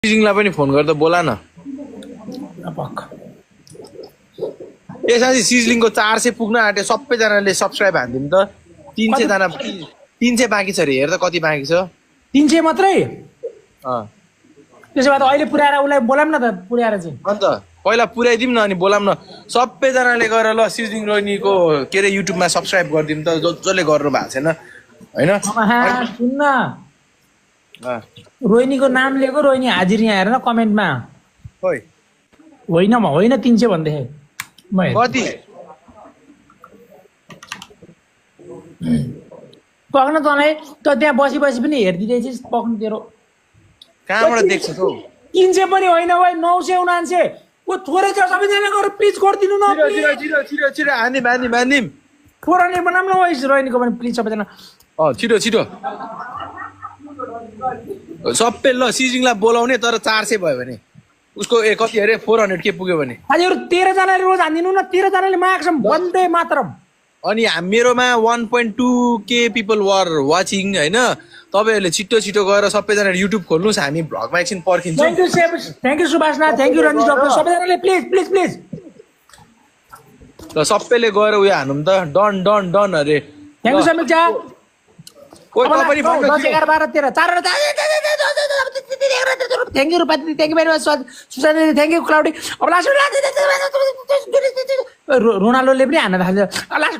सिजिङलाई पनि फोन गर्दा बोला न ए साथी सिजलिङको 400 पुग्न आँट्यो सबैजनाले सब्स्क्राइब हान्दिम त 300 जना 300 बाँकी छ रे हेर त कति बाँकी छ 300 मात्रै त्यसो भए त अहिले पुर्याएर उलाई बोलाम न त पुर्याएर चाहिँ अन्त पहिला पुर्याइदिम न अनि बोलाम न सबैजनाले गएर ल सिजलिङ रोहिनीको के रे युट्युबमा सब्स्क्राइब गर्दिम त जसले गर्नु भएको छैन हैन सुन्न रोहिणीको नाम लिएको रोहिणी हाजिर यहाँ हेर न कमेन्टमा खोइ होइन 300 भन्दै कति पक्न तँलाई त त्यहाँ बसी पनि हेरिदिँदैछस् पक्नु तेरो कहाँबाट देख्छस् हौ 300 पनि होइन भाइ 999 ओ थोरै छ सबैजना गएर प्लिज गरिदिनु न छिटो हान्दिम फोरने बनाम न भाइ रोहिणीको पनि प्लिज सबैजना छिटो सबै ल सिजिङलाई बोलाउने तर 400 भयो भने उसको कति अरे 400 के पुग्यो भने हजुर 13 जनाले रोज हान्दिनु न 13 जनाले माग्छम भन्दै मात्रम अनि मेरोमा 1.2 के पिपल वर वाचिङ हैन तपाईहरुले छिटो गएर सबैजना युट्युब खोल्नुस् हामी भ्लगमा एकछिन पर्खिन्छौँ thank you Subhashana thank you Ranjit doctor सबैजनाले प्लिज ल सबैले गएर उयो हानुम त डन अरे थ्यांक यू समीक्षा कोही पनि भन्नु 10 11 12 13 4 thank you Rupali thank you very much Sushant thank you cloudy अब लास्ट रोनाल्डोले पनि हान्न थाल्यो लास्ट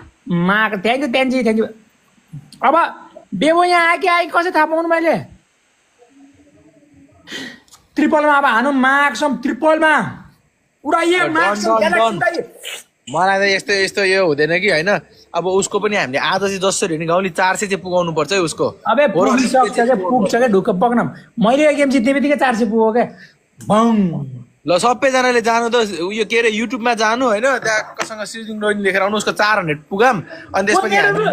माग थ्यांक यू अब बेबो यहाँ आए कसै थाहा पाउनु मैले ट्रिपलमा अब हानु माग्छम ट्रिपलमा उडाइए माग्छम मलाई त यस्तो यो हुँदैन कि हैन अब उसको पनि हामीले आज चाहिँ जसरी नि गाउँले 400 चाहिँ पुगाउनु पर्छ है उसको अबे पुग्छ के ढुक्क पक्न मैले यो गेम जित्ने बित्तिकै 400 पुग्यो के बङ ल सबैजनाले जानु त उयो के रे युट्युबमा जानु हैन त्यहाँसँग सिजिङ रोहिणी लेखेर आउनु उसको 400 पुगाम अनि त्यसपछि हामी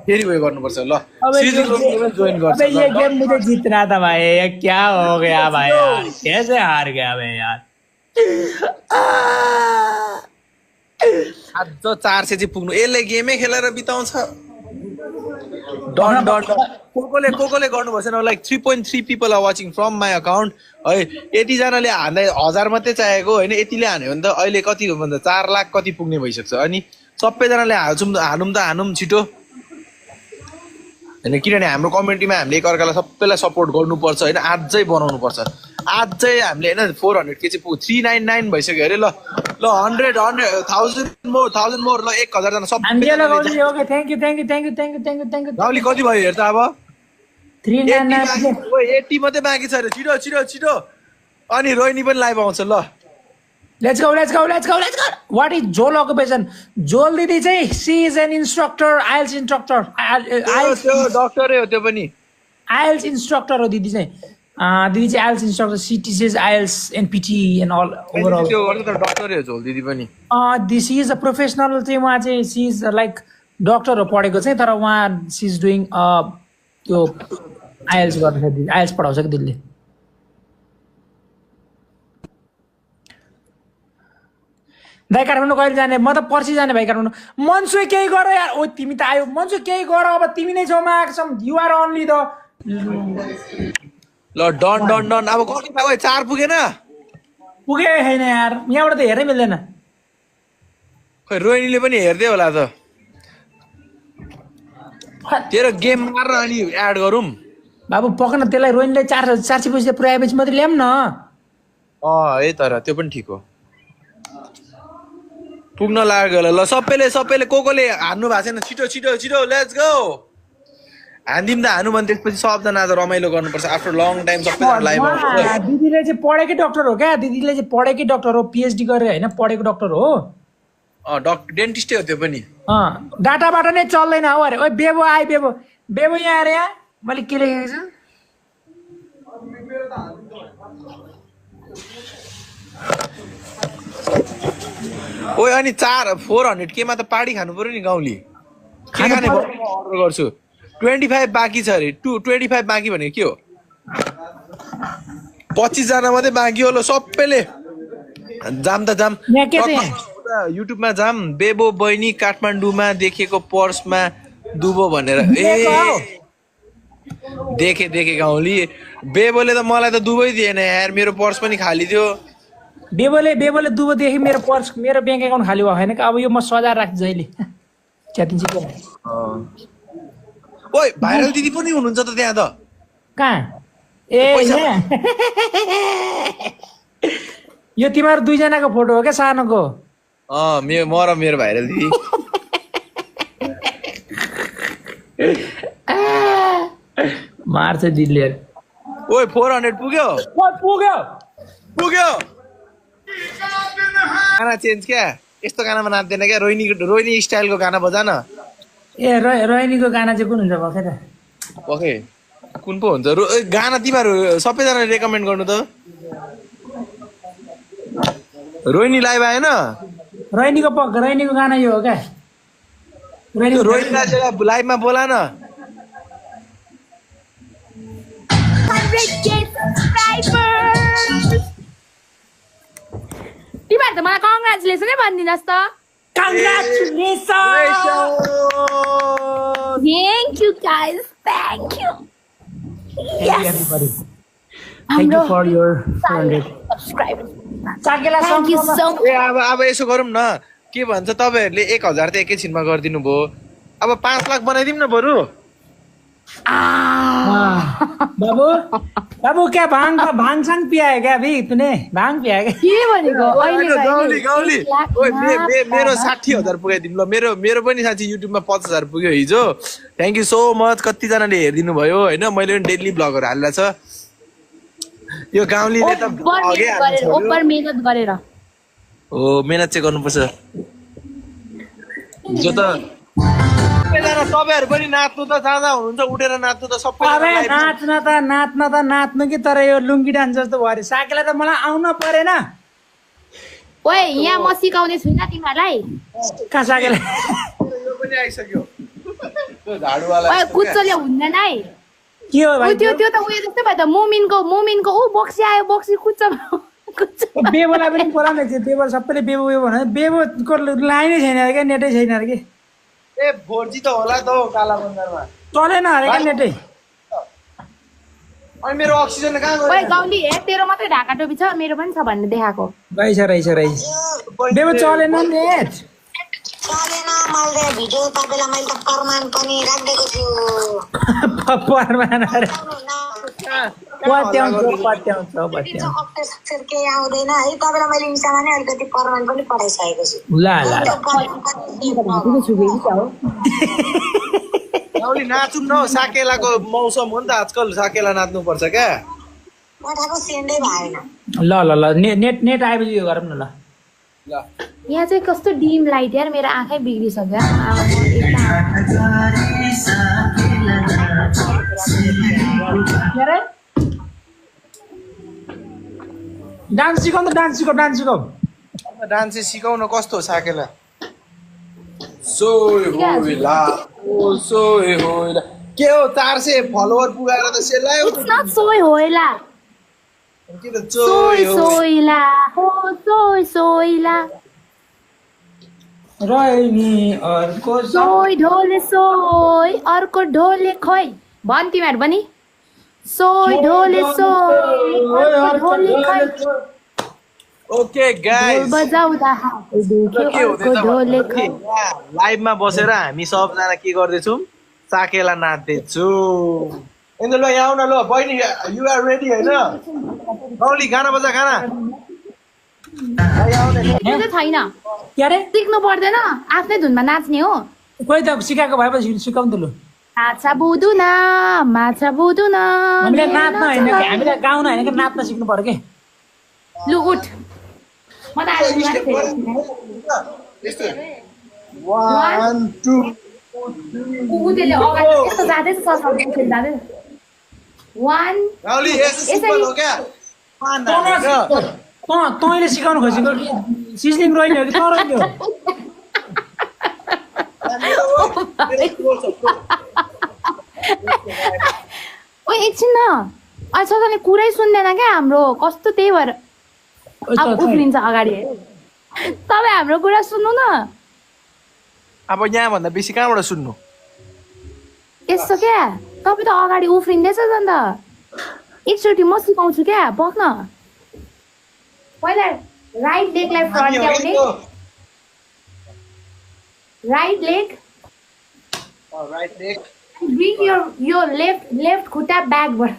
फेरि उयो गर्नुपर्छ ल सिजिङ रोहिणी जोइन गर्छ अबे ये गेम मुझे जीतना था भाई ये क्या हो गया भाई यार कैसे हार गया मैं यार आज 400 चाहिँ पुग्नु यसले गेमै खेलेर बिताउँछ डन कोकोले गर्नुपर्छ न like 3.3 people are watching from my account है यति जनाले हान्दा 1000 मात्रै चाहिएको हैन यतिले हान्यो भने त अहिले कति हो भन्दा 4 लाख कति पुग्ने भइसक्छ अनि सबैजनाले हानुम छिटो हैन किनभने हाम्रो कम्युनिटीमा हामीले एकअर्कालाई सबैलाई सपोर्ट गर्नुपर्छ हैन आजै बनाउनु पर्छ आजै हामीले हैन 400 के चाहिँ 399 भइसक्यो अरे ल 100 1000 मोर ल 1000 जना सब ओके थ्यांक यू गाउँली कति भयो हेर त अब 399 80 मात्रै बाँकी छ अरे छिटो अनि रोहिणी पनि लाइभ आउँछ ल Let's go. What is Joel occupation? Joel didi चाहिँ she is an instructor, IELTS instructor. IELTS doctor हो त्यो पनि IELTS instructor हो दिदी चाहिँ दिदी चाहिँ IELTS instructor. She teaches IELTS and PT and all overall. त्यो गर्नु त डक्टरै हो जोल दिदी पनि she is a professional चाहिँ उहाँ चाहिँ she is like doctor हो पढेको चाहिँ तर उहाँ she is doing त्यो IELTS गर्छ दिदी IELTS पढाउँछ कि दिदीले भाइ काठमाडौँ कहिले जाने म त पर्सि जाने भाइ काठमाडौँ मन्सु केही गर यार ओ तिमी त आयो मन्सु केही गर अब तिमी नै छौ माग्छम यु आर ओन्ली द ल डन अब कति भयो 4 पुगेन पुगे हैन यार यहाँबाट त हेर्नै मिल्दैन खै रोहिणीले पनि हेर्दै होला त तेरो गेम मार्न अनि एड गरौँ बाबु पक्न त्यसलाई रोहिणीले 400 पैसा पुर्याएपछि मात्रै ल्याम न है तर त्यो पनि ठिक हो पुग्न लाग्यो ल सबैले कोकोले हान्नु भएको छैन छिटो लेट्स गो हान्दिम त हानु भने त्यसपछि सबजना आज रमाइलो गर्नुपर्छ आफ्टर लङ टाइम सबैजना लाइभ आउँछ दिदीले चाहिँ पढेकै डक्टर हो क्या दिदीले चाहिँ पढेकै डक्टर हो पिएचडी गरेर हैन पढेको डक्टर हो डक्टर डेन्टिस्टै हो त्यो पनि डाटाबाट नै चल्दैन हो अरे ओइ बेबो यहाँ अरे यहाँ मैले के लेखेको छु ओइ अनि 400 केमा त पार्टी खानु पर्यो नि गाउँली के खाने अर्डर गर्छु 25 बाँकी छ अरे 25 बाँकी भनेको के हो 25 जना मात्रै बाँकी हो ल सबैले जाम युट्युबमा जाम बेबो बहिनी काठमाडौँमा देखेको पर्समा दुबो भनेर देखे गाउँली बेबोले त मलाई त दुबई दिएन यार मेरो पर्स पनि खाली थियो बेबोले दुबोदेखि मेरो पर्स मेरो ब्याङ्क एकाउन्ट खाली भएको छैन कि अब यो म सजाएर राख्छु जहिले च्यातिन्छ के ओइ भाइरल दिदी पनि हुनुहुन्छ त त्यहाँ त कहाँ ए यहाँ यो तिमीहरू दुईजनाको फोटो हो क्या सानोको म र मेरो भाइरल दिदी मार्छ दिदीले ओइ 400 पुग्यो गाना चेन्ज क्या यस्तो गानामा नाच्दैन क्या रोहिणी स्टाइलको गाना बजा न ए रोहिणीको गाना चाहिँ कुन हुन्छ भर्खर ओके कुन पो हुन्छ गाना तिमीहरू सबैजनाले रेकमेन्ड गर्नु त रोहिणी लाइभ आएन रोहिणीको गाना यो हो क्या रोहिणीलाई लाइभमा बोला न 100K subscribers तिमीहरू त मलाई कङ्ग्रेचुलेसनै भनिदिनुहोस् त Thank you guys. Thank you. Yes. Thank you for your 400 subscribers. Thank you so much. ए अब यसो गरौँ न के भन्छ तपाईँहरूले 1000 त एकैछिनमा गरिदिनु भयो अब 5 लाख बनाइदिउँ न बरु बाबू क्या भांग सांग पिया है क्या अभी तूने भांग पिया है क्या के भनेको अहिले गाउँली मेरो 60,000 पुगाइदिउँ ल मेरो पनि साँच्ची युट्युबमा 50,000 पुग्यो हिजो थ्याङ्क यू सो मच कतिजनाले हेरिदिनु भयो होइन मैले पनि डेली ब्लगहरू हालेर छ यो गाउँलीले त ओपर मेहनत गरेर हो मेहनत चाहिँ गर्नुपर्छ हिजो त तपाईँहरू पनि नाच्नु त जाँदा हुनुहुन्छ उठेर नाच्नु त सबै नाच्नु कि तर यो लुङ्गी डान्स जस्तो भयो अरे साकेलाई त मलाई आउन परेन ओए यहाँ म सिकाउने छुइनँ तिमीहरूलाई कहाँ साकेलाई यो पनि आइसक्यो झाडुवाला ओए कुच्चोले हुँदैन है के हो भाइ त्यो त उयो जस्तै भयो त मोमिनको ऊ बक्सी आयो बक्सी कुच्चो बेबोलाई पनि बोलाउने थियो बेबो सबैले बेबो भने बेबोको लाइनै छैन अरे क्या नेटै छैन अरे कि ए 4G त होला त हो काला बजारमा चलेन अरे क्या नेटै अनि मेरो अक्सिजन कहाँ गयो ओए गाउँली हे तेरो मात्रै ढाका टोपी छ मेरो पनि छ भन्ने देखाएको रहेछ बेबो चलेन नेट चलेन मैले भिडियो तपाईलाई मैले त प्रमाण पनि राख्दिएको छु परमान अरे पत्याउँछ केही आउँदैन है तपाईलाई मैले इन्स्टामा नै अलिकति प्रमाण पनि पठाइसकेको छु ल गाउँली नाचौँ न साकेलाको मौसम हो नि त आजकल साकेला नाच्नु पर्छ क्या पठाएको सेन्डै भएन ल नेट आएपछि यो गरौँ न ल यहाँ चाहिँ कस्तो डिम लाइट यार मेरो आँखै बिग्रिसक्यो डान्स सिकाउ डान्स सिकाउ डान्स सिकाउन कस्तो हो साकेला सोय होइला के हो 400 फलोवर पुगाएर त सेलायो इट्स नट सोय होइला के त सोइला हो सोइला रोहिणी अर्को सोय ढोले सोय अर्को ढोले खोइ भन् तिमीहरू पनि सोय ढोले सोय अर्को ढोले खोइ ओके गाइस बजाउँदा अर्को ढोले खोइ लाइभमा बसेर हामी सबजना के गर्दैछौँ साकेला नाच्दैछु ल यहाँ आउन ल बहिनी यु आर रेडी होइन गाउँली गाना बजा गाना त्यो चाहिँ छैन के अरे सिक्नु पर्दैन आफ्नै धुनमा नाच्ने हो कोही त सिकाएको भएपछि सिकाउनु त लु माछा बुदुना हामीले नाच्न होइन कि हामीले गाउन होइन कि नाच्न सिक्नु पर्यो के लु उठ म त आज One, two, त्यसले अगाडि यस्तो जाँदैछ जाँदैछ 1 गाउँली यस्तो सिम्पल हो क्या तैँले सिकाउनु खोजेको सिजलिङ रोइने हो कि तँ रोइने हो ओ एकछिन न अहिले कुरै सुन्दैन क्या हाम्रो कस्तो त्यही भएर अब उफ्रिन्छ अगाडि तपाईँ हाम्रो कुरा सुन्नु न अब यहाँभन्दा बेसी कहाँबाट सुन्नु यस्तो क्या तपाईँ त अगाडि उफ्रिँदैछ नि त एकचोटि म सिकाउँछु क्या बस्न पहिला राइट लेगलाई फ्रन्ट ल्याउने right leg right leg bring your left खुट्टा ब्याकबाट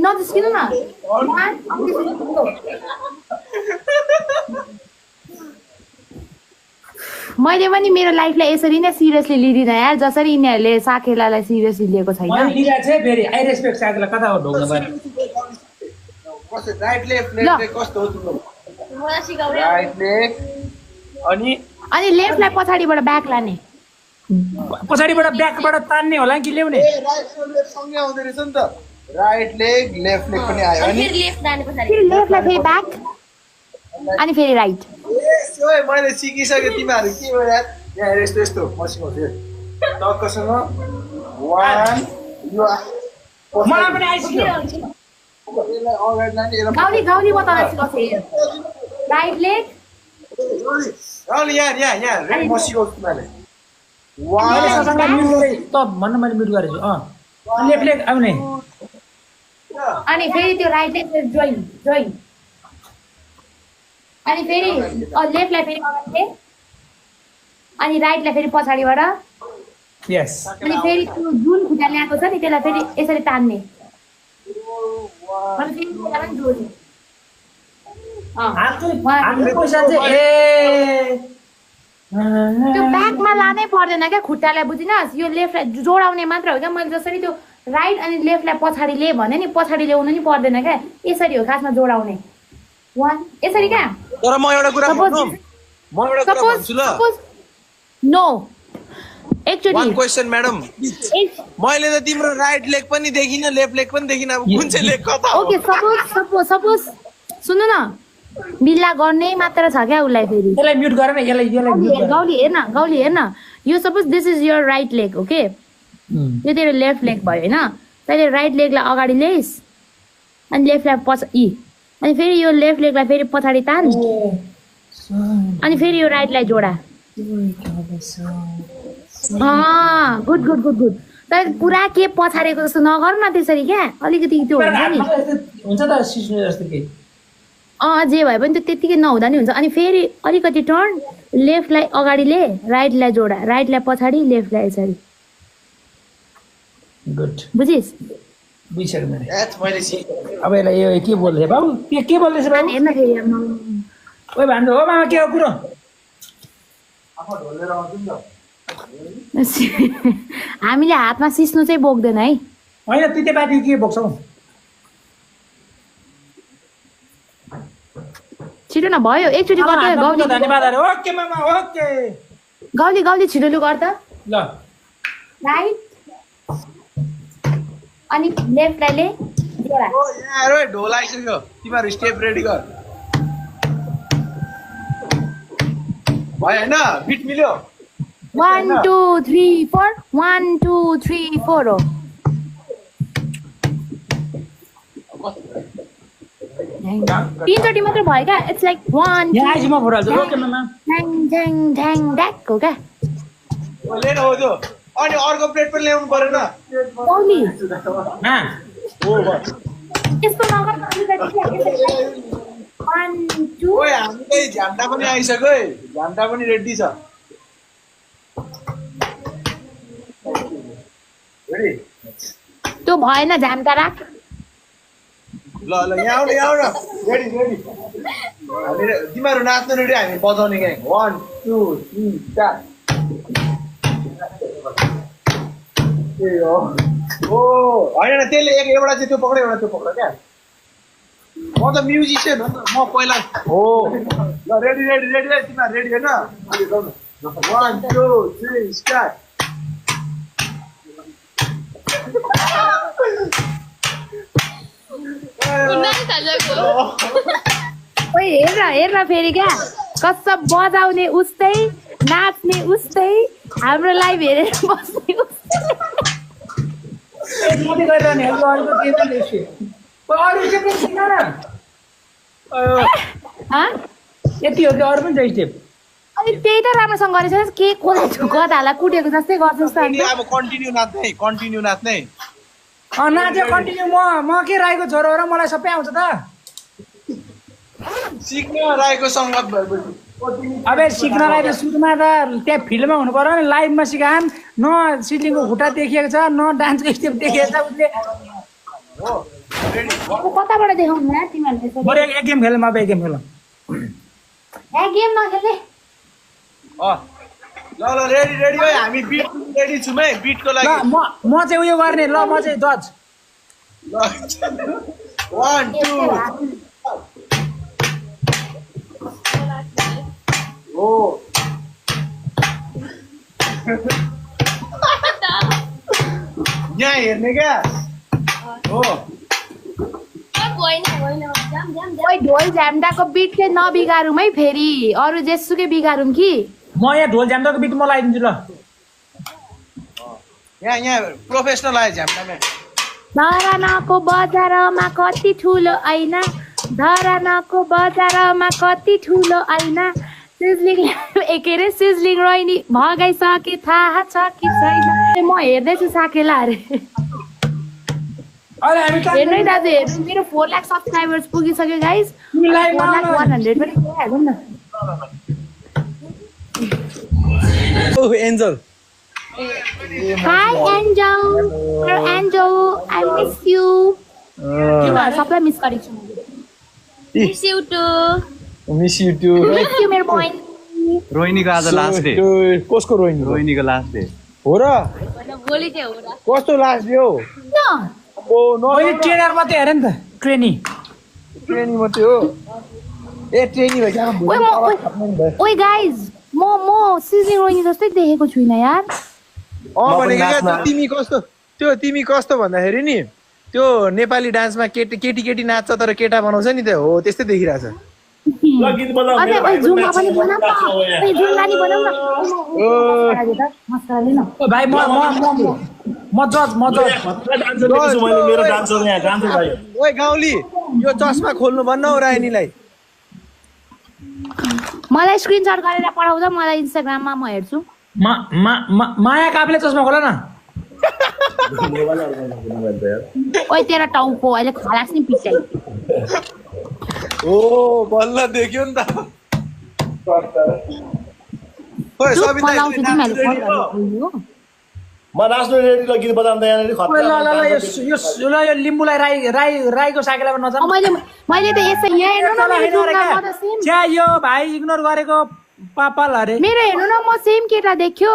नजिस्किनु न मैले पनि मेरो लाइफलाई यसरी नै सिरियसली लिँदिनँ यार जसरी यिनीहरूले साकेलालाई सिरियसली लिएको छैन राइट लेफ्ट कस्तो हो तिम्रो राइट लेग अनि लेफ्टलाई पछाडिबाट ब्याक लाने पछाडिबाट ब्याकबाट तान्ने होला कि ल्याउने राइट लेफ्ट सँगै आउँदो रहेछ नि त राइट लेग लेफ्ट लेग पनि आयो अनि फेरि लेफ्टलाई फेरि ब्याक अनि फेरि राइट ओए मैले सिकिसके तिमीहरू के हो यार यहाँ हेर यस्तो यस्तो म सिकाउँछु टक्कसँग 1 मलाई पनि आइसक्यो अगाडि लाने गाउली गाउली म तँलाई सिकाउँछु राइट लेग यहाँ म सिकाउँछु तिमीलाई भन्न मैले म्युट गरेछु लेफ्ट लेग आउने अनि फेरि त्यो राइट लेग जोइन अनि फेरि लेफ्टलाई फेरि अगाडि अनि राइटलाई फेरि पछाडिबाट यस अनि फेरि त्यो जुन खुट्टा ल्याएको छ नि त्यसलाई फेरि यसरी तान्ने अनि फेरि त्यसलाई पनि जोड्ने त्यो ब्याकमा लानै पर्दैन क्या खुट्टालाई बुझिनस् यो लेफ्टलाई जोडाउने मात्र हो क्या मैले जसरी त्यो राइट अनि लेफ्टलाई पछाडि ल्याए भने नि पछाडि ल्याउनु नि पर्दैन क्या यसरी हो खासमा जोडाउने यसरी क्या तर म एउटा कुरा भन्छु नो एकचोटि वन क्वेशन म्याडम मैले त तिम्रो राइट लेग पनि देखिन लेफ्ट लेग पनि देखिन अब कुन चाहिँ लेग कता हो ओके सपोज सुन्नु न बिल्ला गर्ने मात्र छ क्या उसलाई फेरि यसलाई म्युट गर न यसलाई गाउली हेर्न यो suppose this is your right leg okay यो तेरो लेफ्ट लेग भयो होइन तैँले राइट लेगलाई अगाडि ल्याइस् अनि लेफ्टलाई पछाडि अनि फेरि यो लेफ्ट लेगलाई फेरि पछाडि तान अनि फेरि यो राइटलाई जोडा गुड तर पुरा के पछाडेको जस्तो नगर्नु न त्यसरी क्या अलिकति त्यो हुन्छ नि हुन्छ त सिस्नो जस्तो के जे भए पनि त्यतिकै नहुँदा नि हुन्छ अनि फेरि अलिकति टर्न लेफ्टलाई अगाडि ले राइटलाई जोडा राइटलाई पछाडि लेफ्टलाई यसरी गुड बुझिस् बुझिसक्यो मैले मैले अब यसलाई यो के बोल्दैछ बाबु के बोल्दैछ बाबु हेर्न फेरि ओइ भन्नु हो मामा के हो कुरो हामीले हातमा सिस्नु चाहिँ बोक्दैन है होइन तितेपाती के बोक्छौ छिटो न भयो एकचोटि गर्दा गाउली धन्यवाद ओके मामा ओके गाउली छिटो लु गर्दा ल राइट अनि लेफ्टलाई ले जोडा ओ यार ओए ढोल आइसक्यो तिमीहरू स्टेप रेडी गर भयो हैन बिट मिल्यो 1 2 3 4 1 2 3 4 हो तीनचोटि मात्र भयो क्या इट्स लाइक 1 यहाँ आइज म फोटो हाल्छु ओके मामा ढ्याङ ढ्याङ ढ्याङ ढ्याक हो क्या लेन हो त्यो अनि अर्को प्लेट पनि ल्याउनु परेन गाउली हाँ यस्तो नगर 1 2 ओए हामीले झ्याम्टा पनि आइसक्यो है झ्याम्टा पनि रेडी छ रेडी त्यो भएन झ्याम्टा राख ल यहाँ आउ न रेडी हामी तिमीहरू नाच्नु रेडी हामी बजाउने क्या 1 2 3 4 ए हो ओ हैन त्यसले एउटा चाहिँ त्यो पक्ड एउटा त्यो पक्ड क्या म त म्युजिसियन हो नि म पहिला हो ल रेडी तिमीहरू रेडी हैन अलि गाउनु 1 2 3 स्टार्ट ओइ हेर्न फेरि क्या कसम बजाउने उस्तै नाच्ने उस्तै हाम्रो लाइभ हेरेर बस्ने उस्तै यति हो कि अरू पनि छ स्टेप अनि त्यही त राम्रोसँग गरेछ के गदालाई कुटेको जस्तै गर्छ जस्तो रेडी अब कन्टिन्यू नाच्ने नाच्यो कन्टिन्यू म के राईको छोरो हो र मलाई सबै आउँछ त सिक्न राईको सङ्गत भएपछि अबे सिक्नलाई त सुरुमा त त्यहाँ फिल्डमा हुनु पर्यो नि लाइभमा सिकान न सिलिङको खुट्टा देखिएको छ न डान्सको स्टेप देखिएको छ उसले कताबाट देखाउनु न तिमीहरूले बरु एक गेम खेलौँ अब एक गेम खेलौँ गेम नखेल्ने ल रेडी है हामी बिट रेडी छौँ है बिटको लागि ल म चाहिँ उयो गर्ने ल म चाहिँ जज 1 2 ओ यहाँ हेर्ने क्या हो ओइ ढोल झ्याम्डाको बिट चाहिँ नबिगारौँ है फेरि अरू जेसुकै बिगारौँ कि म यहाँ ढोल झ्याम्दाको बिट म लगाइदिन्छु ल यहाँ प्रोफेसनल आयो झ्याम्टामा धरानाको बजारमा कति ठुलो ऐना धरानाको बजारमा कति ठुलो ऐना सिजलिङ के अरे सिजलिङ रोइनी भगाइसके थाहा छ कि छैन म हेर्दैछु साकेला अरे हेर्नु है दाजु हेर्नु मेरो 4 लाख सब्सक्राइबर्स पुगिसक्यो गाइज 4,100,000 पनि पुगिहालौँ न oh Angel Hi Angel, hello Angel, I miss you. सबलाई मिस गरेको छु Miss you too. Miss you too miss you मेरो बोय रोहिणीको आज लास्ट डे कसको रोहिणी रोहिणीको लास्ट डे हो र भोलि चाहिँ हो र कस्तो लास्ट डे हो न ओ नो मैले ट्रेनर मात्रै हेरेँ नि त ट्रेनी ट्रेनिङ मात्रै हो ए ट्रेनिङ भयो ओइ गाइज म सिजलिङ रोइनी जस्तै देखेको छुइनँ यार भनेको क्या तिमी कस्तो भन्दाखेरि नि त्यो नेपाली डान्समा केटी नाच्छ तर केटा बनाउँछ नि त हो त्यस्तै देखिरहेछ अझै ओइ जुम्बा पनि बनाऊ न ओइ जुम्बा नि बनाऊ न मस्का ले न ओ भाइ म जज ओइ गाउँली यो चस्मा खोल्नु भन्न हो रायनीलाई मलाई स्क्रिनशट गरेर पठाउँदा मलाई इन्स्टाग्राममा म हेर्छु माया कापले चस्मा खोला न ओइ तेरो टाउको अहिले खलास नि पिचाइ ओ बल्ल देख्यो नि त ओइ सबिता पलाउँछु तिमीहरूले फोन गरेको हो म नाच्नु रेडी ल गीत बजाउँदा यहाँनिर ल यो लिम्बुलाई राईको साकेलामा नजानु मैले त यसै यहाँ हेर्नु न मेरो जुम्बा म त सेम छ्या यो भाइ इग्नोर गरेको पापाल अरे मेरो हेर्नु न म सेम केटा देख्यो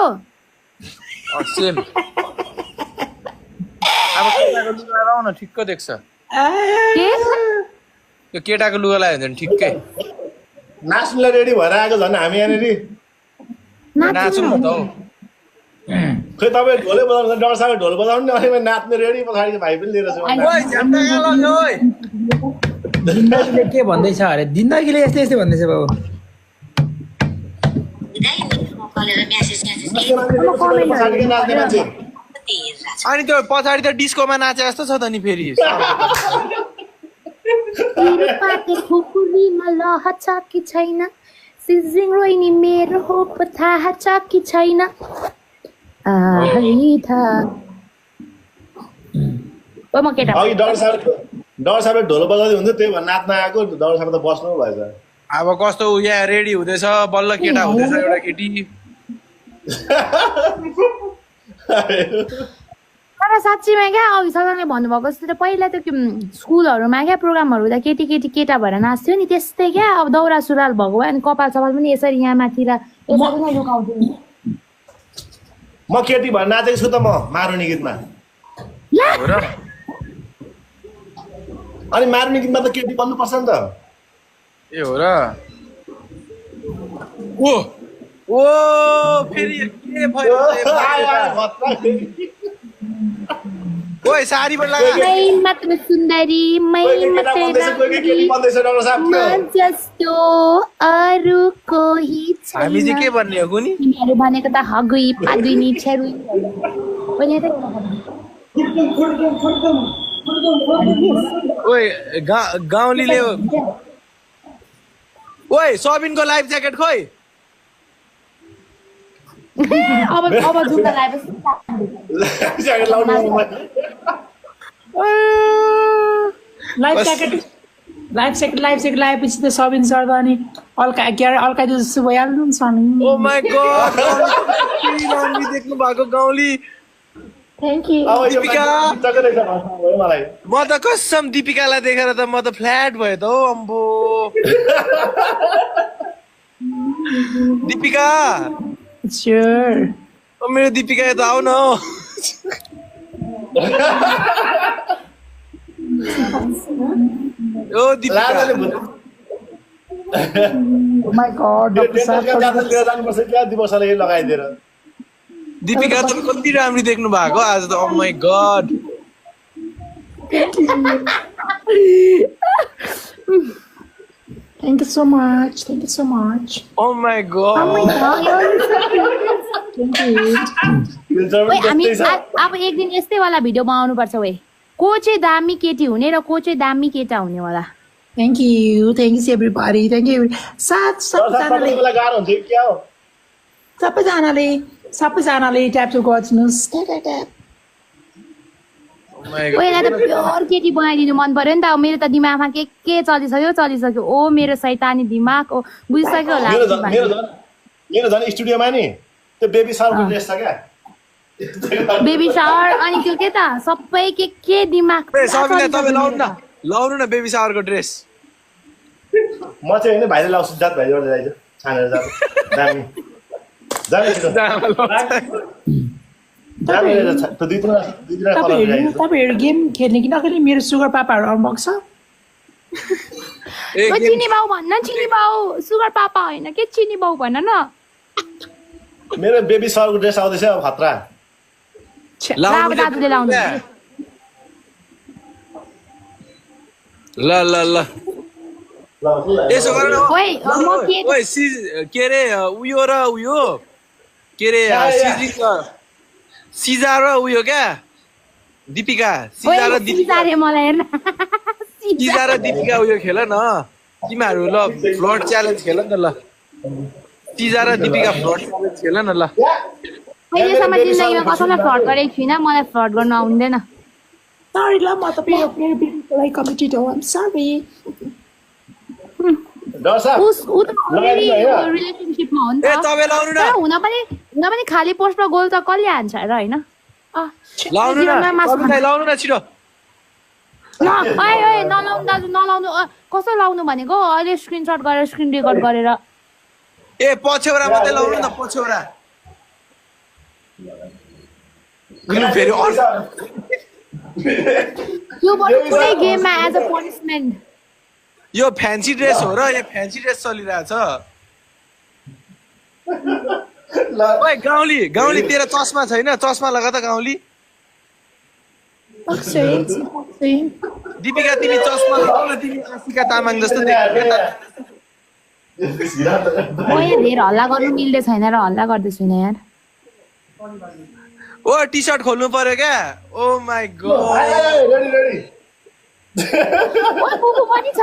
सेम अब केटाको लुगा लाउ न ठिक्क देख्छ के त्यो केटाको लुगा लायो भने ठिक्कै नाच्नुलाई रेडी भएर आएको झन् हामी यहाँनिर नाचौँ न त हौ खै तपाईँ ढोलै बजाउनु डर सागर ढोल बजाउनु नि अनि नाच्ने रेडी पछाडि भाइ पनि लिएर छु ओइ झ्याम्टा कहाँ लग्यो ओइ जिन्दगीले के भन्दैछ अरे जिन्दगीले यस्तै भन्दैछ बाबु पछाडि नाच्ने मान्छे अनि त्यो पछाडि त डिस्कोमा नाचे जस्तो छ त नि फेरि पाते खुकुरीमा लह छ कि छैन सिजलिङ रोइनी मेरो हो थाहा छ कि छैन ओ म केटा अघि डर सागर ढोल बजाउँदै हुन्थ्यो त्यही भएर नाच्न आएको डर सागर त बस्नु भएछ अब कस्तो यहाँ रेडी हुँदैछ बल्ल केटा हुँदैछ एउटा केटी तर साँच्चीमा क्या अघि सदाले भन्नुभएको जस्तो पहिला त्यो स्कुलहरूमा क्या प्रोग्रामहरू हुँदा केटी केटा भएर नाच्थ्यो नि त्यस्तै क्या अब दौरा सुरुवाल भएको भए अनि कपाल सपाल पनि यसरी यहाँ माथि लुकाउँथ्यो म केटी भएर नाचेको छु त म मारुनी गीतमा अनि मारुनी गीतमा त केटी बन्नुपर्छ नि त ए हो र ओ फेरि के भयो ओइ साडी पनि लगा मै मात्र सुन्दरी मै मात्र जस्तो अरू कोही छैन हामी चाहिँ के भन्ने हो कुनी तिमीहरू भनेको त हगुई पादुई नि छेरुई पनि त ओइ गाउँलीले ओइ सबिनको लाइफ ज्याकेट खोइ अब जुत्ता लगाएपछि ज्याकेट लाउनु लाइफ ज्याकेट लगाएपछि त सबिन सर त अनि अल्का जस्तो भइहाल्नु नि सर ओ माय गॉड गाउँली देख्नु भएको गाउँली थ्याङ्क यू मलाई म त कसम दीपिकालाई देखेर त म त फ्ल्याट भयो त हौ अम्बो दीपिका स्योर ओ मेरो दीपिका त आउ न हौ ओ दीपिका माय गॉड डॉक्टर साहब जानुपर्छ क्या दिवसले लगाइदिएर दीपिका त कति राम्री देख्नु भएको आज त oh my god Thank you so much. Oh my god हामी अब एक दिन यस्तै वाला भिडियो बनाउनु पर्छ वे को चाहिँ दामी केटी हुने र को चाहिँ दामी केटा हुने वाला Thank you everybody. Thank you. सबैजनाले गाह्रो हुन्छ क्या हो सबैजनाले ट्याप टु गर्नुहोस् ट्याप पहिला त प्योर केटी बनाइदिनु मन पर्यो नि त मेरो त दिमागमा के चलिसक्यो ओ मेरो शैतानी दिमाग ओ बुझिसक्यो होला मेरो झन् स्टुडियोमा नि त्यो बेबी सारको ड्रेस छ क्या बेबी शावर अनि त्यो के त सबै के दिमाग तपाईँ लाउनु न बेबी सावरको ड्रेस म चाहिँ होइन भाइले लाउँछु जात भाइ जोड्दै जाइज छानेर जात दामी तपाईँहरू गेम खेल्ने कि नखेल्ने मेरो सुगर पापाहरू आउनुभएको छ चिनी बाउ भन्न चिनी बाउ सुगर पापा होइन के चिनी बाउ भन्न न मेरो बेबी सरको ड्रेस आउँदैछ अब खतरा अब दाजुले लाउनु ल यसो गर न के अरे उयो र उयो के अरे सिजा र उयो क्या दीपिका सिजा र दीपिका उयो खेल न तिमीहरू ल फ्लड च्यालेन्ज खेल नि त ल सिजा र दीपिका फ्लड च्यालेन्ज खेल न ल अहिलेसम्म जिन्दगीमा कसैलाई फ्लड गरेको छुइनँ मलाई फ्लड गर्न आउँदैन सरी ल म त मेरो बेबीलाई कमिटेड हो आम सरी रिलेसनसिपमा हो नि त हुन पनि खाली पोस्टमा गोल त कसले हान्छ र होइन लाउनु न छिटो नलाउनु दाजु नलाउनु कसो लाउनु भनेको अहिले स्क्रिनसट गरेर स्क्रिन रेकर्ड गरेर ए पछ्यौरा मात्रै लाउनु न पछ्यौरा फेरि यो बरु कुनै गेममा एज अ पनिसमेन्ट यो फ्यान्सी ड्रेस हो र यो फ्यान्सी ड्रेस चलिरहेछ ओए गाउँली तेरो चस्मा छैन चस्मा लगा त गाउँली दीपिका तिमी चस्मा लगाऊ न तिमी आशिका तामाङ जस्तो धेरै हल्ला गर्नु मिल्दै छैन र हल्ला गर्दै छैन यार ओ टी सर्ट खोल्नु पर्यो क्या ओ माय गॉड ओइ बुबु पनि छ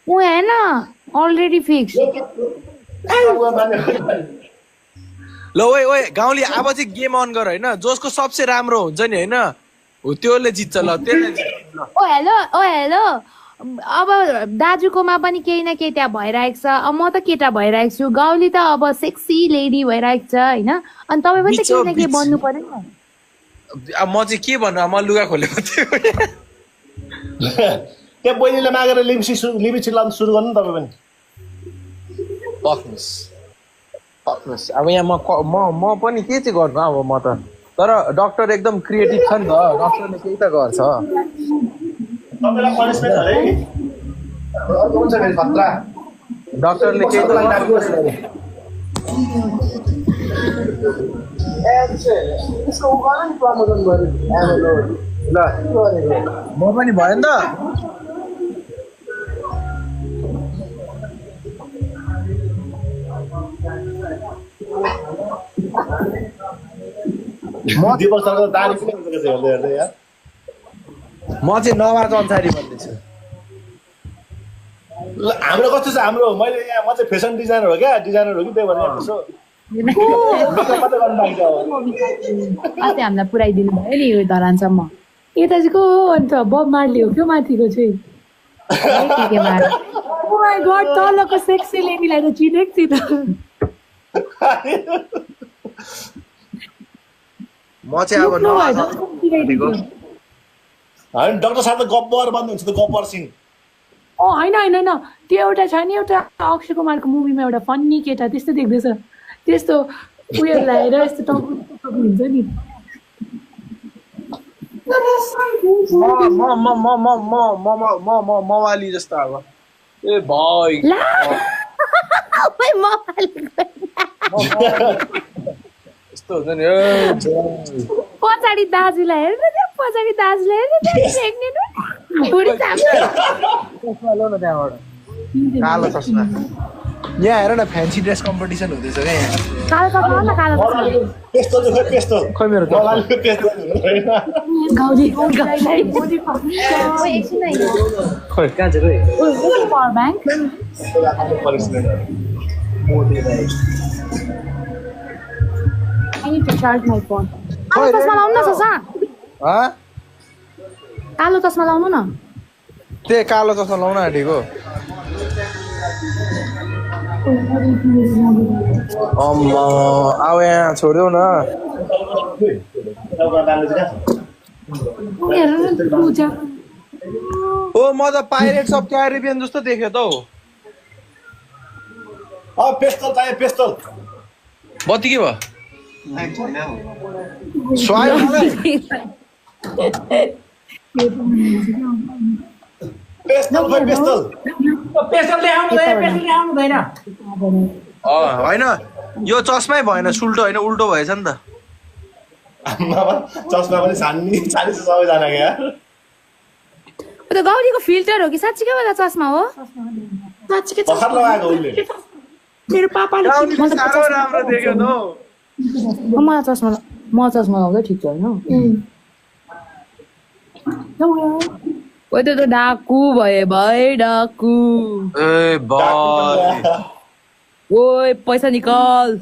ओ हैन अलरेडी फिक्स ल ओए गाउँली अब चाहिँ गेम अन गर हैन जसको सबसे राम्रो हुन्छ नि हैन हो त्योले जित्छ ल त्यसले जित्छ ल ओ हेलो अब दाजुकोमा पनि केही न केही त्यहाँ भइरहेको छ अब म त केटा भइरहेको छु गाउँली त अब सेक्सी लेडी भइरहेको छ हैन अनि तपाईँ पनि त केही न केही बन्नु पर्यो नि अब म चाहिँ के भन्नु म लुगा खोलेको थिएँ त्यो बहिनीले मागेर लिपस्टिक लाउनु सुरु गर्नु तपाईँ पनि पक्नुस् अब यहाँ म पनि के चाहिँ गर्नु अब म त तर डाक्टर एकदम क्रिएटिभ छ नि त डाक्टरले केही त गर्छ तपाईलाई पनिसमेन्ट हो है अर्को हुन्छ फेरि खतरा डाक्टरले केही त ल म पनि भयो नि त दिवस सरको दारी पनि हेर्दै यार म चाहिँ नवाज अन्सारी भन्दैछु हाम्रो कस्तो छ हाम्रो मैले यहाँ म चाहिँ फेसन डिजाइनर हो क्या डिजाइनर हो कि त्यही भएर यसो मेकअप मात्रै गर्नु बाँकी छ अब अस्ति हामीलाई पुऱ्याइदिनु भयो नि यो धरानसम्म यता चाहिँ को हो अन्त बब मार्ली हो क्या माथिको चाहिँ ओ माई गॉड तलको सेक्सी लेडीलाई त चिनेको थिएन म चाहिँ अब होइन डाक्टर साहब त गब्बर बन्नुहुन्छ त गब्बर सिंह होइन होइन होइन त्यो एउटा छ नि एउटा अक्षय कुमारको मुभीमा एउटा फन्नी केटा त्यस्तो देख्दैछ त्यस्तो उयो लगाएर यस्तो टाउको हुन्छ नि मवाली जस्तो अब ए भाइ यस्तो हुन्छ नि पछाडि दाजुलाई हेर्नु त्यहाँ पछाडि दाजुलाई हेर्नु कालो चस्मा यहाँ हेर न फ्यान्सी ड्रेस कम्पिटिसन हुँदैछ क्या यहाँ कालो चस्मा न कालो चस्मा पेस्तोल चाहिँ खोइ पेस्तोल खै मेरो त मलालीको पेस्तोल हुनु होइन गाउँले खै कहाँ चाहिँ power bank I need to charge my phone. कालो चस्मा लाउनु न ससा कालो चस्मा लाउनु न त्यही कालो चस्मा लाउन आँटेको अम्मा आऊ यहाँ छोडिदेऊ न ओ म त पाइरेट्स अफ क्यारिबियन जस्तो देख्यो त हौ पेस्तोल चाहियो पेस्तोल बत्ती के भयो स्वायो मलाई पेस्तोल खोइ पेस्तोल होइन यो चस्मै भएन सुल्टो होइन उल्टो भएछ नि त आम्मामा चस्मा पनि छान्नी छानिस सबैजना क्या त्यो गौरीको फिल्टर हो कि साँच्चीकै वाला चस्मा हो साँच्चीकै भर्खर लगाएको उसले मेरो पापाले साह्रो राम्रो देख्यो त हौ मलाई चस्मा लगाउँदै ठिक छ होइन ओ त्यो त डाकु भए डाकु ए भाइ ओए पैसा निकाल